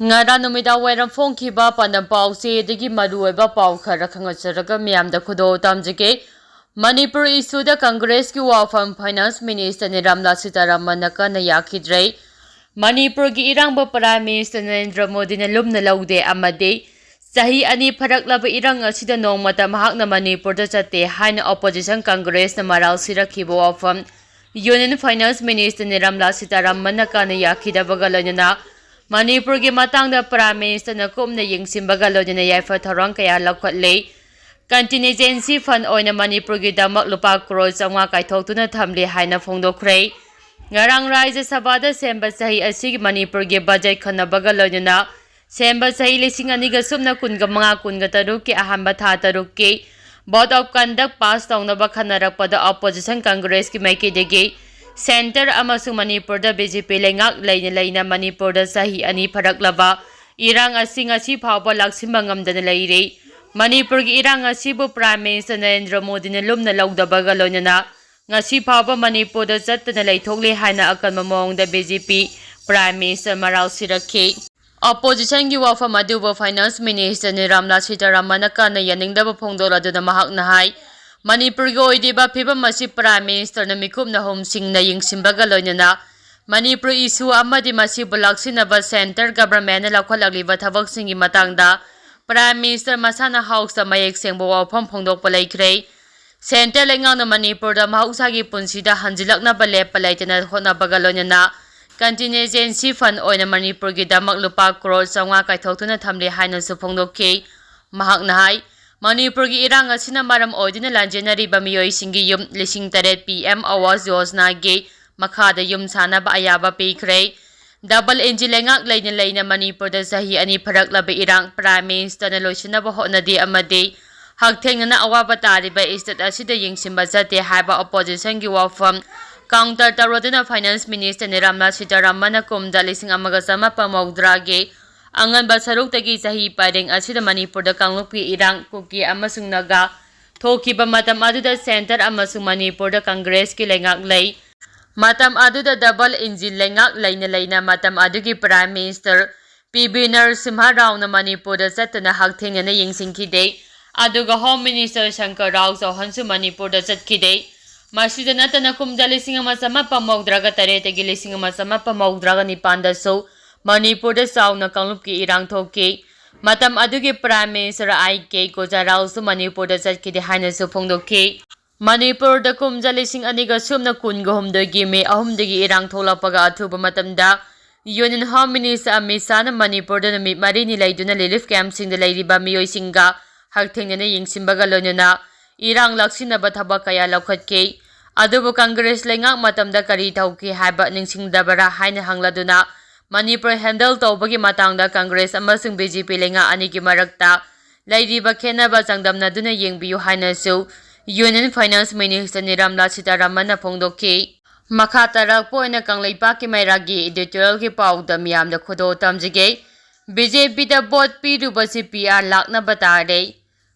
Ngara numida wairam phongkhiba pandam pause degi maruoiba paw khara khangasaraga miyamda khudo tamjike Manipur issue da Congress ki wafam Finance Minister Nirmala Sitharaman kana yakhidrei Manipur gi irangba Prime Minister Narendra Modi na lumna laude amade sahi ani pharaklaba irang asida nongmata mahakna Manipur da chatte haina opposition Congress na maral sirakhiba wafam Union Finance Minister Nirmala Sitharaman kana yakhidabaga loinana Manipur ki matangda Prime Minister na kumna yingsimbaga loinana yaifa tharang kaya lakhatle Contingency Fund oina Manipur ki damak lupa crore changa kaithoktuna thamle haina phongdokhrei ngarang Rajya Sabha da semba sahi asigi Manipur ki budget khanabaga loinana semba sahi lising aniga sumna kunga manga kunga taruk ki ahamba tha taruk ki vote of conduct pass taunaba khanarakpada opposition Congress ki maikidegi Center amasung Manipur da BJP lengak leina Manipur da sahi ani pharaklaba irang asing asi phawba laksimba ngamdana leire Manipur ki irang asibu Prime Minister Narendra Modi na lumna laugdabaga loinana ngasi phawba Manipur da chattana leithokle haina akanma mawngda BJP Prime Minister maral sirakhi Opposition ki wafam aduba Finance Minister Nirmala Sitharaman kana yaningdaba phongdoladuna mahakna hai Manipur ki oidiba phibam masi Prime Minister na mikupna homsing na yingsimbaga loinana Manipur issue amadi masi bulaksinaba center government na lakhwalagliba thabaksingi matangda Prime Minister Masana House da mayek sengbo wafam phongdokpa leikhre Center lengang na Manipur da mahausagi punsida hanjilakna ba lepa leitana honabaga loinana Contingency Fund oina Manipur ki damak lupa crore changa kaithoktuna thamle haina su phongdokhi mahakna hai Manipur ki irang asina maram oidina lanjenari ba miyoi singi yum lising taret PM Awas Yojana ge makhada yum sana ba ayaba pekhre Double engine lengak leina Manipur da sahi ani pharaklaba irang Prime Minister na loisinaba honadi amade hakthengna awaba tariba state asida yingsimba jate haiba opposition gi wafam counter tarodina Finance Minister Nirmala Sitharaman kumda lising amaga sama pamogdra ge anganba saruktagi sahi pareng asida Manipur da kanglupi irang kuki amasung naga thokiba matam aduda center amasung Manipur da Congress ki lengak lei Matam aduda double engine lengak leina matam adugi Prime Minister PB Narasimha Rao na Manipur da chattana hakthengna yingsingkhide aduga Home Minister Shankar Rao Chauhansu Manipur da chatkide masida natana kumda lising ama sama pamogdraga taretagi lising ama sama pamogdraga nipanda so Manipur da sauna kanglup ki irang thoki matam adugi Prime Minister IK Koja Rao su Manipur da chatkide haina su phongdokhi Manipur da kumja lising aniga sumna kunga humdagi me ahumdagi irang tholapaga athuba matamda Union Home Minister Amit Shah na Manipur da namit marini leiduna relief camp sing da leiriba miyoi singa hakthengna yingsimbaga loinana irang laksinaba thabak kaya laukhatke adubu Congress lengak matamda kari thauki haiba ningsingdabara haina hangladuna Manipur handle tawbagi matangda Congress amasung BJP lenga anigi marakta leiriba khenaba changdamnaduna yengbiyu haina su Union Finance Minister Nirmala Sitharaman na phongdokhi makha tarakpo oina kangleipa ki mairagi editorial ki pawda miyamda khudo tamjige BJP da vote pirubasi PR lakna batare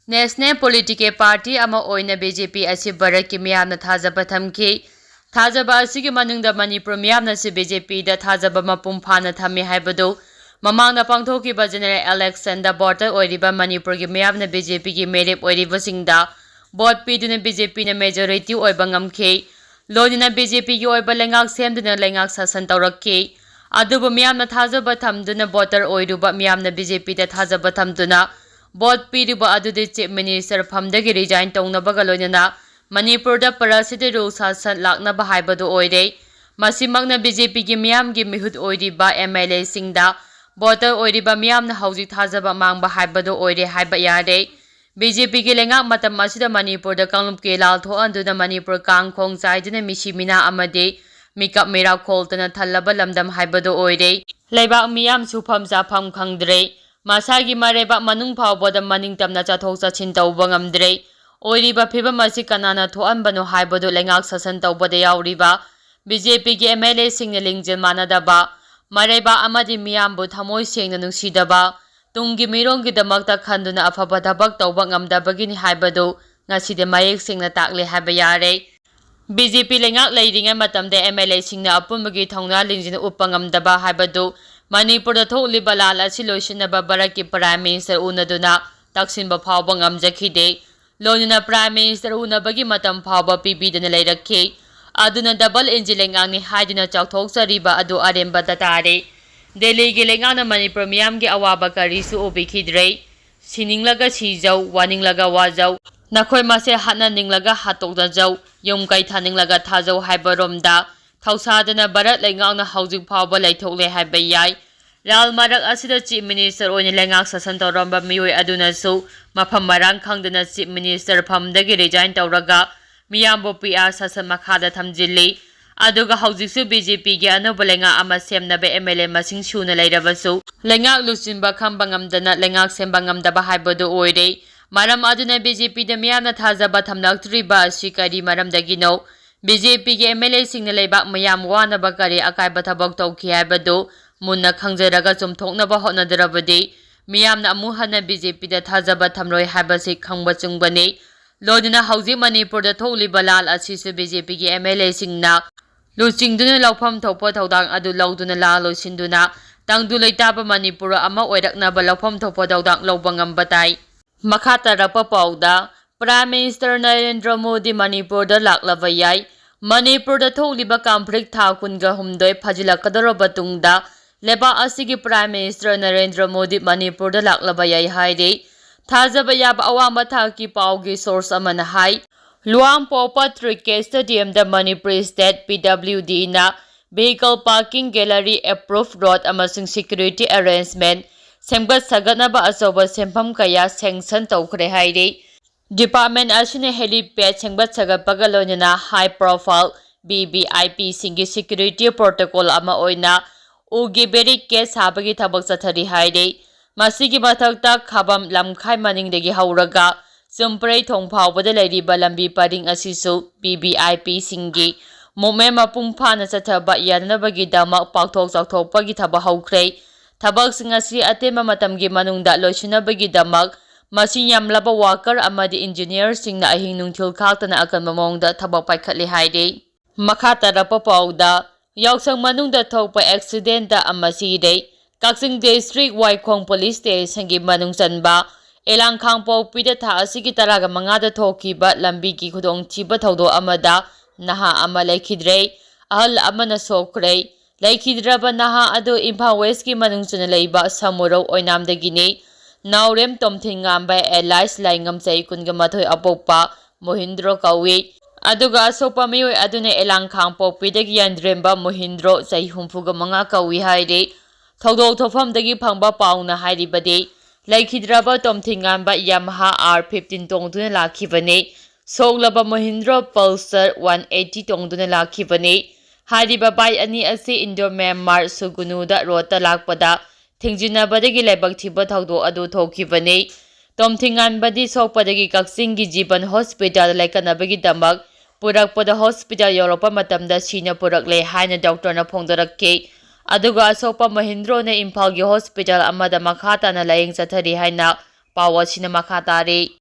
National Political Party ama oina BJP asi barak ki miyamna thajaba thamki thajaba asigi manungda Manipur miyamna si BJP da thajaba mapum phana thami haibadu mamangna pangthokiba general election da voter oiriba Manipur ki miyamna BJP ki merep oiriba singda vote piduna BJP na majority oiba ngamkhe loina BJP ki oiba lengak semduna lengak sasan tawrakhi adubu miyamna thajaba thamduna voter oiruba miyamna BJP da thajaba thamduna vote piruba adude chief minister phamdagi resign tawnabaga loinana Manipur da parasite rule sasan laknaba haibadu oire masimakna BJP ki miyamgi mihut oiriba MLA singda voter oiriba miyamna hauji thajaba mangba haibadu oire haiba yare BJP ki lengak matam asida Manipur da kanglup ke lal thoanduna Manipur kangkhong chaiduna misimina amade mikap mera kholtana thallaba lamdam haibadu oire leibak miyam sufam jafam khangdre masagi mareba manung phawbada maningtamna chathok chachin tawba ngamdre oiriba phibam asi kanana thoanbano haibadu lengak sasan tawbada yauriba BJP ki MLA singna lingjel manadaba mareba amadi miyambu thamoi sengna nungsidaba tunggi mironggi damakta khanduna afaba thabak tawba ngamdabagini haibadu ngaside mayek singna takle haiba yare BJP lengak leiringa matamde MLA singna apumbagi thongna lingjina uppa ngamdaba haibadu Manipur thokliba lal asi loisinaba Bharatki Prime Minister unaduna taksinba phawba ngamjakhide. Loinuna Prime Minister unabagi matam phawba pibidana leirakhi. Aduna double engine lengang ni haiduna chauthokjariba adu aremba datare. Delhi gi lengang na Manipur miyam gi awaba karisu ubikhidre. Sininglaga sijau, waninglaga wajau. Nakhoi mase hatna ninglaga hatokda jau. Yom kai thaninglaga thajau haibaromda. Thausadana Bharat lengang na haujik phawba leithokle haiba yai. Lal marak asida Chief Minister oine lengak sasan tawramba miyoi aduna su mafam marang khangdana Chief Minister phamdagi resign tawraga miyambo PR sasan makhada thamjilli aduga haujiksu BJP gi anoba lenga ama semnabe MLA masing suna leirabasu lengak lusinba khamba ngamdana lengak semba ngamdaba haibadu oire maram aduna BJP da miyamna thajaba thamlaktriba asi kari maramdagino BJP gi MLA singna leibak mayam wanaba kari akaiba thabak tawki haibadu Munna Khangjaraga Chumthoknaba Hotnadarabadi Miyamna Amuhana BJP da Thajaba Thamroi Habasi Khangba Chungbani Loduna Hauji Manipur da Thokliba Lal Asisu BJP gi MLA Singna Luchingduna Laufam Thokpa Thaudang Adu Lauduna La Loisinduna Tangdu Leitaba Manipura Ama Oiraknaba Laufam Thokpa Thaudang Laubangam Batai Makhata Rapa Pauda Prime Minister Narendra Modi Manipur da Laklaba Yai Manipur da Thokliba Conflict Thakunga Humdoi Phajilakadoraba Tungda Leba asigi Prime Minister Narendra Modi Manipur da Laklaba yai haide thajaba yaba awamba thaki paugi source amana hai Luang Popa Cricket Stadium da Manipur State PWD na vehicle parking gallery approved road amasing security arrangement semgat saganaba asoba sempham kaya sanction tawkhre haide Department asine helipad semgat sagappaga loinana high profile BBIP singi security protocol ama oina Ugi beri case habagi thabak chathari haide masigi mathakta khabam lamkhai maningdegi hauraga chumprei thongphawbada leiriba lambi paring asisu BBIP singi momme mapung phana chathaba yanabagi damak pakthok chakthokpagi thaba haukhre thabak singasi atema matamgi manungda loisinabagi damak masi yamlaba worker amadi engineer singna ahing nungthil khaktana akanba mongda thabak paikhatli haide makhata rapa pauda Yaosang manungda thokpa accident da amasire Kaksing District Waikhong Police Station gi manung chanba Elang khangpok pida tha asigi taraga mangada thokiba lambi gi khudong thiba thodo amada naha ama leikhidre ahal amana sokre leikhidraba naha adu Imphal West gi manung chana leiba samuro oinamdagini Naurem tomthingamba Elias Laingam chai kunga mathoi apokpa Mohindro kawi Aduga sopa miyoi adune elang khangpok pidagi yandremba Mohindro chai humfuga manga kawi haide Thodok thofamdagi phangba pauna hairibadi Laikhidraba tomthingamba Yamaha R15 tongduna lakhibane Soglaba Mohindro Pulsar 180 tongduna lakhibane Hariba bai ani asi Indo Myanmar Sugunuda rota lakpada Thingjinabadagi lebak thiba thodok adu thokibane Tomthinganbadi sokpadagi Kaksingi Jiban Hospital laikanabagi damak Purakpada hospital Europa matamda sina purakle haina doctor na phongdarakke aduga asopa Mahindro na Imphal gi hospital amada makhata na laying chathari haina pawa sina makhatare